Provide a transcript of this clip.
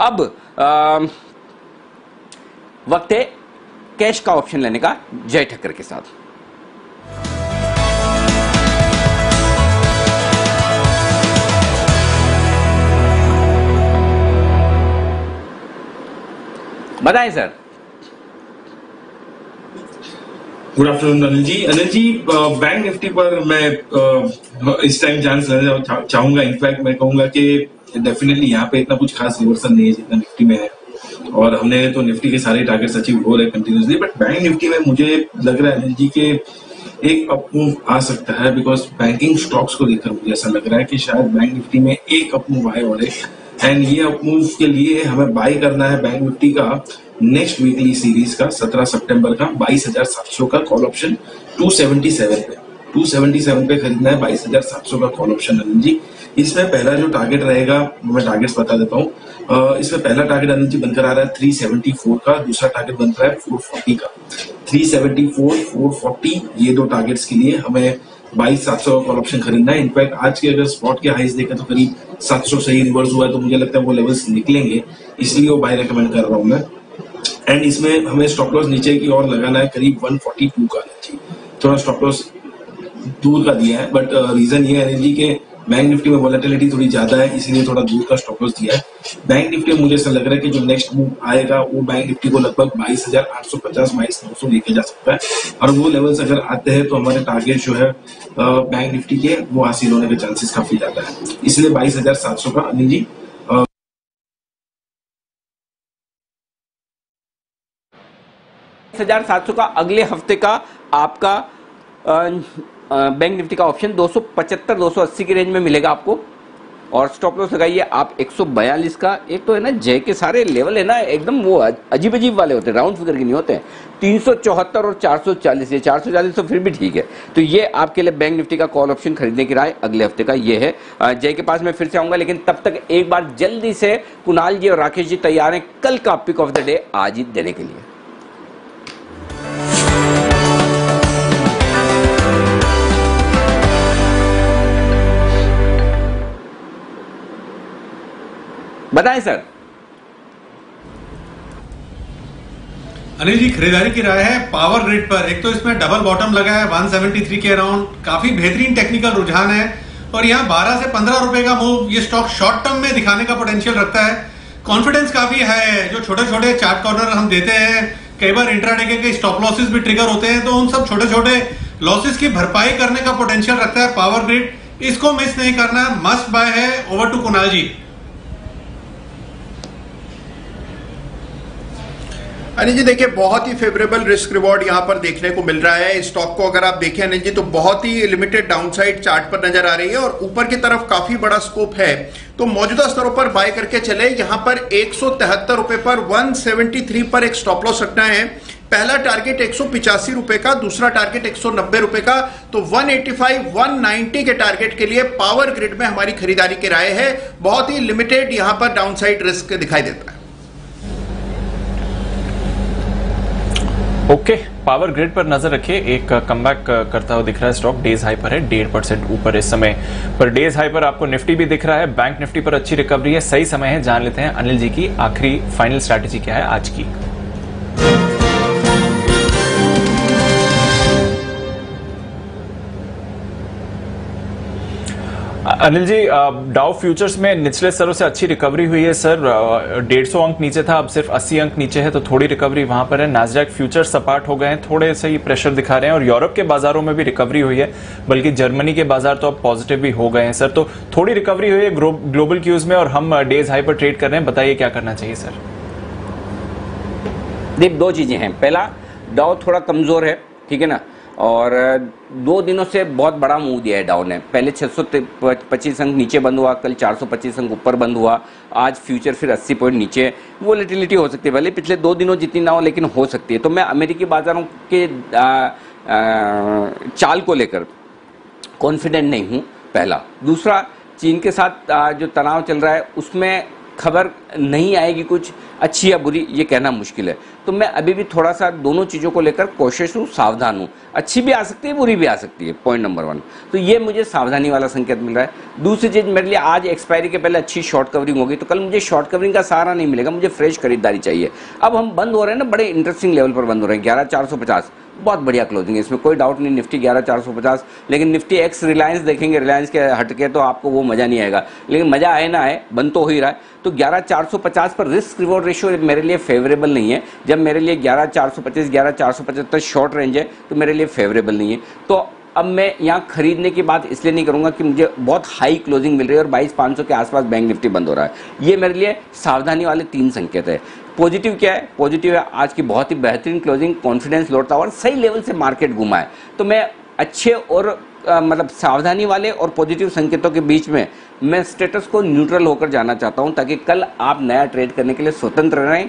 अब वक्त है कैश का ऑप्शन लेने का जय ठक्कर के साथ। बताएं sir. Good afternoon Anil ji. Bank Nifty पर मैं इस टाइम जानना चाहूंगा। इनफैक्ट मैं कहूंगा कि डेफिनेटली यहाँ पे इतना कुछ खास रिवर्सल नहीं है जितना निफ्टी में है, और हमने तो निफ्टी के सारे टारगेट्स अचीव हो रहे कंटिन्यूसली, बट बैंक निफ्टी में मुझे लग रहा है अनिल जी के एक अपमूव आ सकता है, बिकॉज बैंकिंग स्टॉक्स को देखकर मुझे ऐसा लग रहा है कि शायद बैंक निफ्टी में एक अपमूव आए और एंड ये अपमूव के लिए हमें बाय करना है बैंक निफ्टी का नेक्स्ट वीकली सीरीज का 17 सितंबर का 22,700 का कॉल ऑप्शन 277 पे खरीदना है। 22,700 का कॉल ऑप्शन अनिल जी। इसमें पहला जो टारगेट रहेगा, मैं टारगेट्स बता देता हूँ। इसमें पहला टारगेट अनिल जी बनकर आ रहा है 374 का, दूसरा टारगेट बन रहा है 440 का। 374, 440 ये दो टारगेट्स के लिए हमें 22,700 का कॉल ऑप्शन खरीदना है। इनफैक्ट आज के अगर स्पॉट के हाइस देखें तो करीब 700 से ही रिवर्स हुआ है, तो मुझे लगता है वो लेवल्स निकलेंगे, इसलिए वो बाय रेकमेंड कर रहा हूं मैं। एंड इसमें हमें स्टॉप लॉस नीचे की ओर लगाना है करीब 142 का। थोड़ा स्टॉप लॉस दूर का दिया है, बट रीजन ये है जी के बैंक निफ्टी में वॉलेटिलिटी थोड़ी ज्यादा है, इसीलिए थोड़ा दूर का स्टॉप लॉस दिया है। बैंक निफ्टी में मुझे ऐसा लग रहा है कि जो नेक्स्ट मूव आएगा वो बैंक निफ्टी को लगभग 22,850 22,900 लेके जा सकता है, और वो लेवल्स अगर आते हैं तो हमारे टारगेट जो है बैंक निफ्टी के वो हासिल होने के चांसेस काफी ज्यादा है, इसलिए 22,700 का अनिल जी। 22,700 का अगले हफ्ते का आपका बैंक निफ्टी का ऑप्शन 275 280 की रेंज में मिलेगा आपको, और स्टॉप लॉस लगाइए आप 142 का। एक तो है ना जय के सारे लेवल है ना एकदम वो अजीब अजीब वाले होते हैं, राउंड फिगर के नहीं होते हैं। 374 और 440, ये 440 तो फिर भी ठीक है। तो ये आपके लिए बैंक निफ्टी का कॉल ऑप्शन खरीदने की राय अगले हफ्ते का ये है। जय के पास मैं फिर से आऊंगा, लेकिन तब तक एक बार जल्दी से कुणाल जी और राकेश जी तैयार हैं कल का पिक ऑफ द डे आज ही देने के लिए। बताएं सर। अनिल जी खरीदारी की राय है पावर ग्रिड पर। एक तो इसमें डबल बॉटम लगा है 173 के अराउंड, काफी बेहतरीन टेक्निकल रुझान है, और यहाँ 12 से 15 रुपए का मूव ये स्टॉक शॉर्ट टर्म में दिखाने का पोटेंशियल रखता है। कॉन्फिडेंस काफी हाई है। जो छोटे छोटे चार्ट कॉर्नर हम देते हैं, कई बार इंट्राडे के स्टॉप लॉसेस भी ट्रिगर होते हैं, तो उन सब छोटे छोटे लॉसेस की भरपाई करने का पोटेंशियल रखता है पावर ग्रिड। इसको मिस नहीं करना, मस्ट बाय है। ओवर टू कुणाल जी। अनिल जी देखिए बहुत ही फेवरेबल रिस्क रिवॉर्ड यहां पर देखने को मिल रहा है। स्टॉक को अगर आप देखें अनिल जी तो बहुत ही लिमिटेड डाउनसाइड चार्ट पर नजर आ रही है, और ऊपर की तरफ काफी बड़ा स्कोप है। तो मौजूदा स्तरों पर बाय करके चले। यहां पर 173 रुपए पर 173 पर एक स्टॉप लॉस रखना है। पहला टारगेट 185 रुपए का, दूसरा टारगेट 190 रुपए का। तो 185 190 के टारगेट के लिए पावर ग्रिड में हमारी खरीदारी की राय है। बहुत ही लिमिटेड यहां पर डाउनसाइड रिस्क दिखाई देता है। ओके, पावर ग्रिड पर नजर रखिए। एक कमबैक करता हुआ दिख रहा है स्टॉक, डेज हाई पर है, 1.5% ऊपर इस समय पर। डेज हाई पर आपको निफ्टी भी दिख रहा है, बैंक निफ्टी पर अच्छी रिकवरी है। सही समय है, जान लेते हैं अनिल जी की आखिरी फाइनल स्ट्रैटेजी क्या है आज की। अनिल जी डाउ फ्यूचर्स में निचले स्तरों से अच्छी रिकवरी हुई है सर। 150 अंक नीचे था, अब सिर्फ 80 अंक नीचे है, तो थोड़ी रिकवरी वहां पर है। नास्डैक फ्यूचर्स सपाट हो गए हैं, थोड़े से ही प्रेशर दिखा रहे हैं, और यूरोप के बाजारों में भी रिकवरी हुई है, बल्कि जर्मनी के बाजार तो अब पॉजिटिव भी हो गए हैं सर। तो थोड़ी रिकवरी हुई है ग्लोबल क्यूज में, और हम डेज हाई पर ट्रेड कर रहे हैं। बताइए क्या करना चाहिए सर। देख दो चीजें हैं, पहला डाउ थोड़ा कमजोर है, ठीक है ना, और 2 दिनों से बहुत बड़ा मूव दिया है डाउन ने। पहले 625 अंक नीचे बंद हुआ, कल 425 अंक ऊपर बंद हुआ, आज फ्यूचर फिर 80 पॉइंट नीचे। वोलेटिलिटी हो सकती है, भले पिछले 2 दिनों जितनी ना हो, लेकिन हो सकती है। तो मैं अमेरिकी बाजारों के चाल को लेकर कॉन्फिडेंट नहीं हूँ, पहला। दूसरा, चीन के साथ जो तनाव चल रहा है उसमें खबर नहीं आएगी कुछ अच्छी या बुरी, ये कहना मुश्किल है। तो मैं अभी भी थोड़ा सा दोनों चीज़ों को लेकर कोशिश हूँ, सावधान हूँ। अच्छी भी आ सकती है, बुरी भी आ सकती है, पॉइंट नंबर 1। तो ये मुझे सावधानी वाला संकेत मिल रहा है। दूसरी चीज़, मेरे लिए आज एक्सपायरी के पहले अच्छी शॉर्ट कवरिंग होगी, तो कल मुझे शॉर्ट कवरिंग का सहारा नहीं मिलेगा, मुझे फ्रेश खरीदारी चाहिए। अब हम बंद हो रहे हैं ना, बड़े इंटरेस्टिंग लेवल पर बंद हो रहे हैं, 11,450, बहुत बढ़िया क्लोजिंग है, इसमें कोई डाउट नहीं। निफ्टी 11,450, लेकिन निफ्टी एक्स रिलायंस देखेंगे, रिलायंस के हटके तो आपको वो मजा नहीं आएगा, लेकिन मजा आए ना आए, बंद तो हो ही रहा है। तो 11,450 पर रिस्क रिवॉर्ड रेशियो मेरे लिए फेवरेबल नहीं है। जब मेरे लिए 11,425 11,475 शॉर्ट रेंज है तो मेरे लिए फेवरेबल नहीं है। तो अब मैं यहाँ खरीदने की बात इसलिए नहीं करूंगा कि मुझे बहुत हाई क्लोजिंग मिल रही है और 22,500 के आसपास बैंक निफ्टी बंद हो रहा है। ये मेरे लिए सावधानी वाले 3 संकेत है। पॉजिटिव क्या है? पॉजिटिव है आज की बहुत ही बेहतरीन क्लोजिंग, कॉन्फिडेंस लौटता और सही लेवल से मार्केट घुमा है। तो मैं अच्छे और मतलब सावधानी वाले और पॉजिटिव संकेतों के बीच में मैं स्टेटस को न्यूट्रल होकर जाना चाहता हूं, ताकि कल आप नया ट्रेड करने के लिए स्वतंत्र रहें।